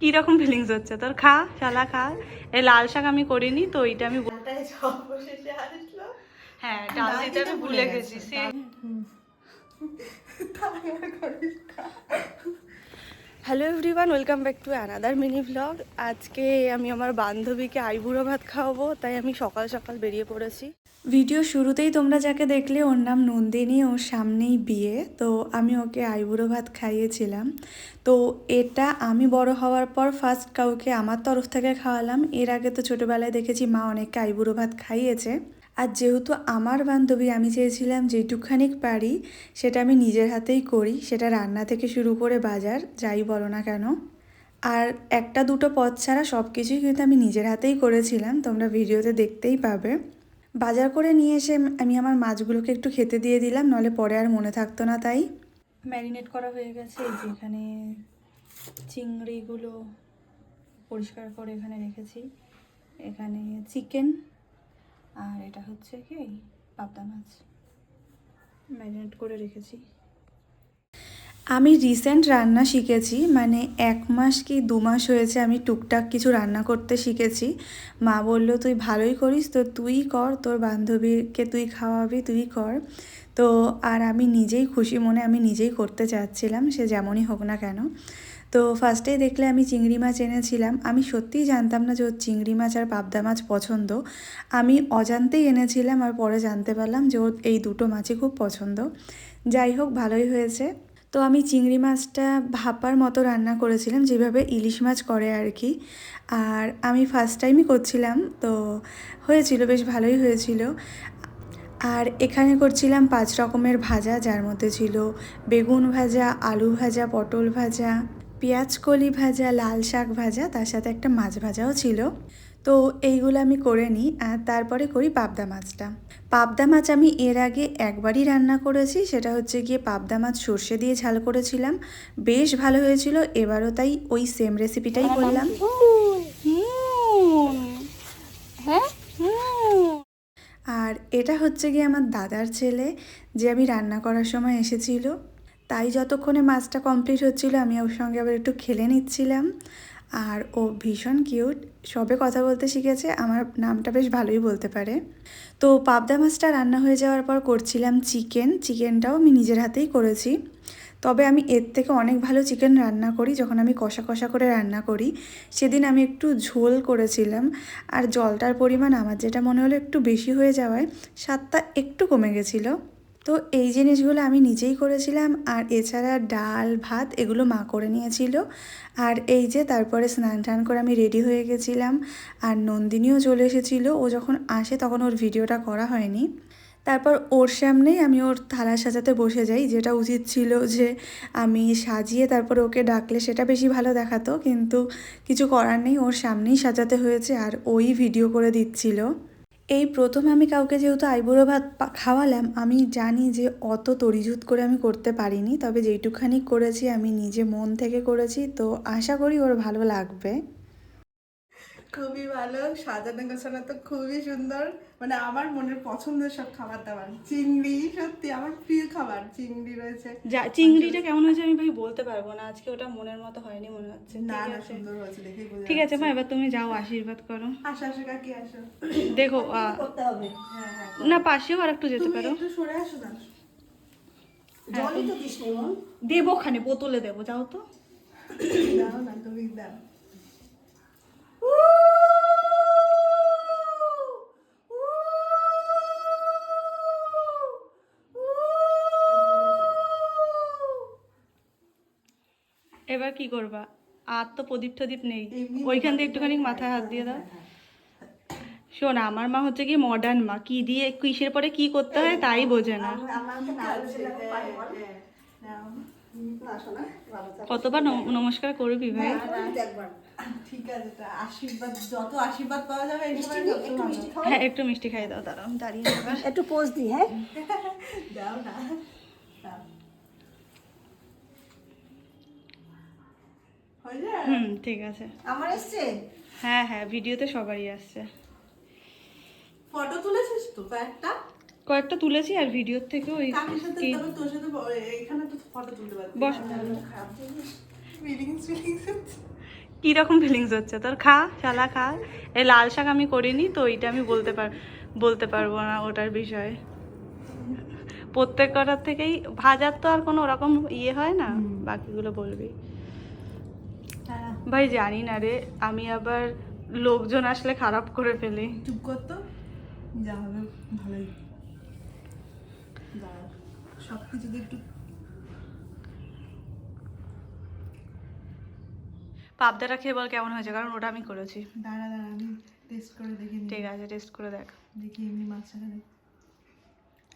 কিরকম ফিলিংস হচ্ছে তোর? খা, শালা খা। এই লাল শাক আমি করিনি তো, এইটা আমি হ্যাঁ ডাল দিতে আমি ভুলে গেছি। Hello everyone, welcome back to another mini vlog. আজকে আমি আমার বান্ধবীকে আইবুড়ো ভাত খাওয়াবো, তাই আমি সকাল সকাল বেরিয়ে পড়েছি। ভিডিও শুরুতেই তোমরা যাকে দেখলে ওর নাম নন্দিনী, ওর সামনেই বিয়ে, তো আমি ওকে আইবুড়ো ভাত খাইয়েছিলাম। তো এটা আমি বড় হওয়ার পর ফার্স্ট কাউকে আমার তরফ থেকে খাওয়ালাম। এর আগে তো ছোটোবেলায় দেখেছি মা অনেককে আইবুড়ো ভাত খাইয়েছে। আর যেহেতু আমার বান্ধবী, আমি চেয়েছিলাম যেটুকখানি পারি সেটা আমি নিজের হাতেই করি, সেটা রান্না থেকে শুরু করে বাজার যাই বলো না কেন। আর একটা দুটো পদ ছাড়া সব কিছুই কিন্তু আমি নিজের হাতেই করেছিলাম, তোমরা ভিডিওতে দেখতেই পাবে। বাজার করে নিয়ে এসে আমি আমার মাছগুলোকে একটু খেতে দিয়ে দিলাম, নলে পরে আর মনে থাকতো না, তাই ম্যারিনেট করা হয়ে গেছে। এই যে এখানে চিংড়িগুলো পরিষ্কার করে এখানে রেখেছি, এখানে চিকেন, আর এটা হচ্ছে কি পাবদা মাছ ম্যারিনেট করে রেখেছি। আমি রিসেন্ট রান্না শিখেছি, মানে 1 মাস কি 2 মাস হয়েছে আমি টুকটাক কিছু রান্না করতে শিখেছি। মা বললো তুই ভালোই করিস, তো তুই কর, তোর বান্ধবীকে তুই খাওয়াবি, তুই কর। তো আর আমি নিজেই খুশি মনে আমি নিজেই করতে চাচ্ছিলাম, সে যেমনই হোক না কেন। তো ফার্স্টেই দেখলে আমি চিংড়ি মাছ এনেছিলাম। আমি সত্যিই জানতাম না যে ওর চিংড়ি মাছ আর পাবদা মাছ পছন্দ। আমি অজান্তেই এনেছিলাম, আর পরে জানতে পারলাম যে ওর এই দুটো মাছই খুব পছন্দ। যাই হোক, ভালোই হয়েছে। তো আমি চিংড়ি মাছটা ভাপার মতো রান্না করেছিলাম, যেভাবে ইলিশ মাছ করে আর কি। আর আমি ফার্স্ট টাইমই করছিলাম, তো হয়েছিল, বেশ ভালোই হয়েছিল। আর এখানে করছিলাম 5 রকমের ভাজা, যার মধ্যে ছিল বেগুন ভাজা, আলু ভাজা, পটল ভাজা, পেঁয়াজ কলি ভাজা, লাল শাক ভাজা, তার সাথে একটা মাছ ভাজাও ছিল। তো এইগুলো আমি করে নিই, আর তারপরে করি পাবদা মাছটা। পাবদা মাছ আমি এর আগে একবারই রান্না করেছি, সেটা হচ্ছে গিয়ে পাবদা মাছ সর্ষে দিয়ে ঝাল করেছিলাম, বেশ ভালো হয়েছিল। এবারও তাই ওই সেম রেসিপিটাই করলাম। হ্যাঁ, আর এটা হচ্ছে গিয়ে আমার দাদার ছেলে, যে আমি রান্না করার সময় এসেছিল। তাই যতক্ষণে মাছটা কমপ্লিট হচ্ছিল আমি ওর সঙ্গে আবার একটু খেলে নিচ্ছিলাম। আর ও ভীষণ কিউট, সবে কথা বলতে শিখেছে, আমার নামটা বেশ ভালোই বলতে পারে। তো পাবদা মাছটা রান্না হয়ে যাওয়ার পর করছিলাম চিকেনটাও আমি নিজের হাতেই করেছি। তবে আমি এর থেকে অনেক ভালো চিকেন রান্না করি যখন আমি কষা কষা করে রান্না করি। সেদিন আমি একটু ঝোল করেছিলাম, আর জলটার পরিমাণ আমার যেটা মনে হলো একটু বেশি হয়ে যাওয়ায় স্বাদটা একটু কমে গেছিলো। তো এই জিনিসগুলো আমি নিজেই করেছিলাম, আর এছাড়া ডাল ভাত এগুলো মা করে নিয়েছিল। আর এই যে তারপরে স্নান টান করে আমি রেডি হয়ে গেছিলাম, আর নন্দিনীও চলে এসেছিলো। ও যখন আসে তখন ওর ভিডিওটা করা হয়নি। তারপর ওর সামনেই আমি ওর থালা সাজাতে বসে যাই, যেটা উচিত ছিল যে আমি সাজিয়ে তারপরে ওকে ডাকলে সেটা বেশি ভালো দেখাতো, কিন্তু কিছু করার নেই, ওর সামনেই সাজাতে হয়েছে, আর ওই ভিডিও করে দিচ্ছিল। এই প্রথম আমি কাউকে যেহেতু আইবুড়ো ভাত খাওয়ালাম, আমি জানি যে অত তড়িজুত করে আমি করতে পারিনি, তবে যেইটুখানি করেছি আমি নিজে মন থেকে করেছি, তো আশা করি ওর ভালো লাগবে। খুবই ভালো সাজানো গোছানো, তো খুবই সুন্দর, মানে আমার মনের পছন্দের সব খাবার দাবার। চিংড়ি সত্যি আমার প্রিয় খাবার, চিংড়ি রয়েছে। যা চিংড়িটা কেমন হয়েছে আমি ভাই বলতে পারবো না, আজকে ওটা মনের মতো হয়নি মনে হচ্ছে। না না, সুন্দর হয়েছে, দেখেই বোঝা ঠিক আছে যাচ্ছে। মা, এবার তুমি যাও, আশীর্বাদ করো। আসো আসো কাকি আসো। দেখো করতে হবে, হ্যাঁ হ্যাঁ। না পাশেও আর একটু যেতে পারো। একটু সরে আসো না, জলই তো দিস নি মন। দেবো খানে, বোতলে দেবো, যাও তো। দাও না, তুমি দাও। এবার কি করবা? আর তো প্রদীপ টদীপ নেই, ওইখান থেকে একটুখানি মাথায় হাত দিয়ে দাও। শোন, আমার মা হচ্ছে কি মডার্ন মা, কি দিয়ে কিসের পরে কি করতে হয় তাই বোঝে না। কতবার নমস্কার করবি ভাই? ঠিক আছে, আশীর্বাদ, যত আশীর্বাদ পাওয়া যাবে এই সময় তত ভালো। হ্যাঁ একটু মিষ্টি খাই দাও, দাঁড়াও আমি দাঁড়িয়ে যাবে। একটু পোজ দি, হ্যাঁ দাও না, দাও। ঠিক আছে। আমার এসছে? হ্যাঁ হ্যাঁ, ভিডিওতে সবারই আসছে। ফটো তুলেছিস তো কয়েকটা? কয়েকটা তুলেছি, আর ভিডিওর থেকেও ওই কাকির সাথে, তবে তোর সাথে এইখানে তো ফটো তুলতে পারবি। বস। খারাপ জিনিস, ফিলিংস ফিলিংস। কীরকম ফিলিংস হচ্ছে তোর? খা শালা খা। এই লাল শাক আমি করিনি তো, এইটা আমি বলতে পারবো না ওটার বিষয়ে। প্রত্যেক কটার থেকেই ভাজার তো আর কোনো ওরকম ইয়ে হয় না, বাকিগুলো বলবি। ভাই জানি না রে, আমি আবার লোকজন আসলে খারাপ করে ফেলি। চুপ কর তো, যা হবে ভালোই। দাঁড়া, সব কিছু একটু পাবদাটা খেয়ে বল কেমন হয়েছে, কারণ ওটা আমি করেছি। দাঁড়া আমি টেস্ট করে দেখে নিই। ঠিক আছে, টেস্ট করে দেখ। দেখি এমনি মাছটা দেখ।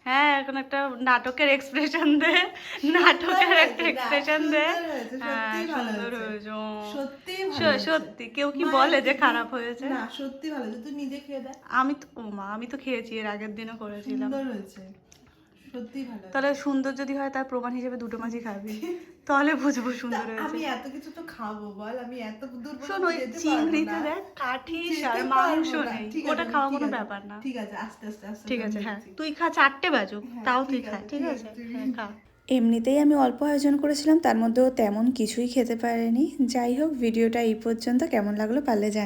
হ্যাঁ, এখন একটা নাটকের এক্সপ্রেশন দে, নাটকের একটা এক্সপ্রেশন দে। হ্যাঁ, সুন্দর হয়েছে। সত্যি সত্যি কেউ কি বলে যে খারাপ হয়েছে? না, সত্যি ভালো হয়েছে, তুই নিজে খেয়ে দেখ। আমি তো খেয়েছি, এর আগের দিনও করেছিলাম। সুন্দর হয়েছে, সত্যি ভালো। তাহলে সুন্দর যদি হয় তার প্রমাণ হিসেবে দুটো মাছই খাবি, তাহলে বুঝবো সুন্দর হয়েছে। আমি এত কিছু তো খাবো বল, আমি এত দূর শোন, ওই চিংড়িতে দেখ কাঠি আর মাংস নেই, ওটা খাওয়া কোনো ব্যাপার না। ঠিক আছে, আস্তে আস্তে আস্তে। ঠিক আছে, হ্যাঁ তুই খা, 4টে বাজুক তাও তুই খা, ঠিক আছে? হ্যাঁ খা। এমনিতেই আমি অল্প আয়োজন করেছিলাম, তার মধ্যেও তেমন কিছুই খেতে পারেনি। যাই হোক, ভিডিওটা এই পর্যন্ত। কেমন লাগলো পারলে জানি।